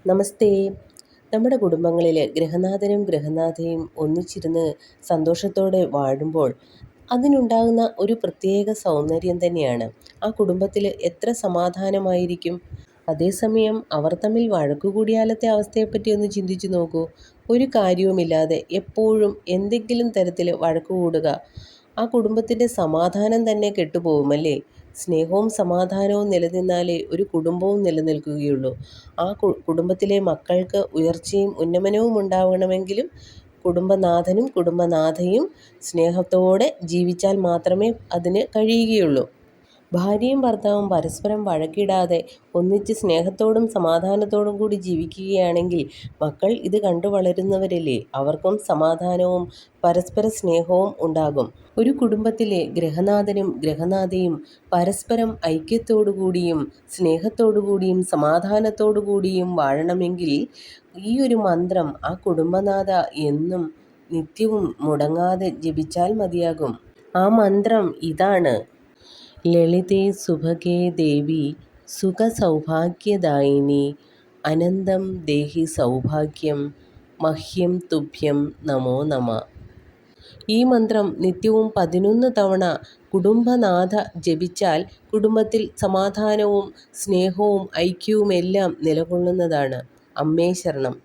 നമസ്തേ. നമ്മുടെ കുടുംബങ്ങളിൽ ഗൃഹനാഥനും ഗൃഹനാഥയും ഒന്നിച്ചിരുന്ന് സന്തോഷത്തോടെ വാഴുമ്പോൾ അതിനുണ്ടാകുന്ന ഒരു പ്രത്യേക സൗന്ദര്യം തന്നെയാണ്. ആ കുടുംബത്തിൽ എത്ര സമാധാനമായിരിക്കും. അതേസമയം അവർ തമ്മിൽ വഴക്കുകൂടിയാലത്തെ അവസ്ഥയെപ്പറ്റി ഒന്ന് ചിന്തിച്ചു നോക്കൂ. ഒരു കാര്യവുമില്ലാതെ എപ്പോഴും എന്തെങ്കിലും തരത്തിൽ വഴക്ക് കൂടുക, ആ കുടുംബത്തിൻ്റെ സമാധാനം തന്നെ കെട്ടുപോകുമല്ലേ. സ്നേഹവും സമാധാനവും നിലനിന്നാലേ ഒരു കുടുംബവും നിലനിൽക്കുകയുള്ളൂ. ആ കുടുംബത്തിലെ മക്കൾക്ക് ഉയർച്ചയും ഉന്നമനവും ഉണ്ടാവണമെങ്കിലും കുടുംബനാഥനും കുടുംബനാഥയും സ്നേഹത്തോടെ ജീവിച്ചാൽ മാത്രമേ അതിന് കഴിയുകയുള്ളൂ. ഭാര്യയും ഭർത്താവും പരസ്പരം വഴക്കിടാതെ ഒന്നിച്ച് സ്നേഹത്തോടും സമാധാനത്തോടും കൂടി ജീവിക്കുകയാണെങ്കിൽ മക്കൾ ഇത് കണ്ടു വളരുന്നവരല്ലേ. അവർക്കും സമാധാനവും പരസ്പര സ്നേഹവും ഉണ്ടാകും. ഒരു കുടുംബത്തിലെ ഗൃഹനാഥനും ഗൃഹനാഥയും പരസ്പരം ഐക്യത്തോടുകൂടിയും സ്നേഹത്തോടുകൂടിയും സമാധാനത്തോടുകൂടിയും വാഴണമെങ്കിൽ ഈ ഒരു മന്ത്രം ആ കുടുംബനാഥ എന്നും നിത്യവും മുടങ്ങാതെ ജപിച്ചാൽ മതിയാകും. ആ മന്ത്രം ഇതാണ്: ലളിതേ സുഭഗേ ദേവി സുഖസൗഭാഗ്യദായിനി അനന്തം ദേഹി സൗഭാഗ്യം മഹ്യം തുഭ്യം നമോ നമഃ. ഈ മന്ത്രം നിത്യവും 11 തവണ കുടുംബനാഥ ജപിച്ചാൽ കുടുംബത്തിൽ സമാധാനവും സ്നേഹവും ഐക്യവുമെല്ലാം നിലകൊള്ളുന്നതാണ്. അമ്മേ ശരണം.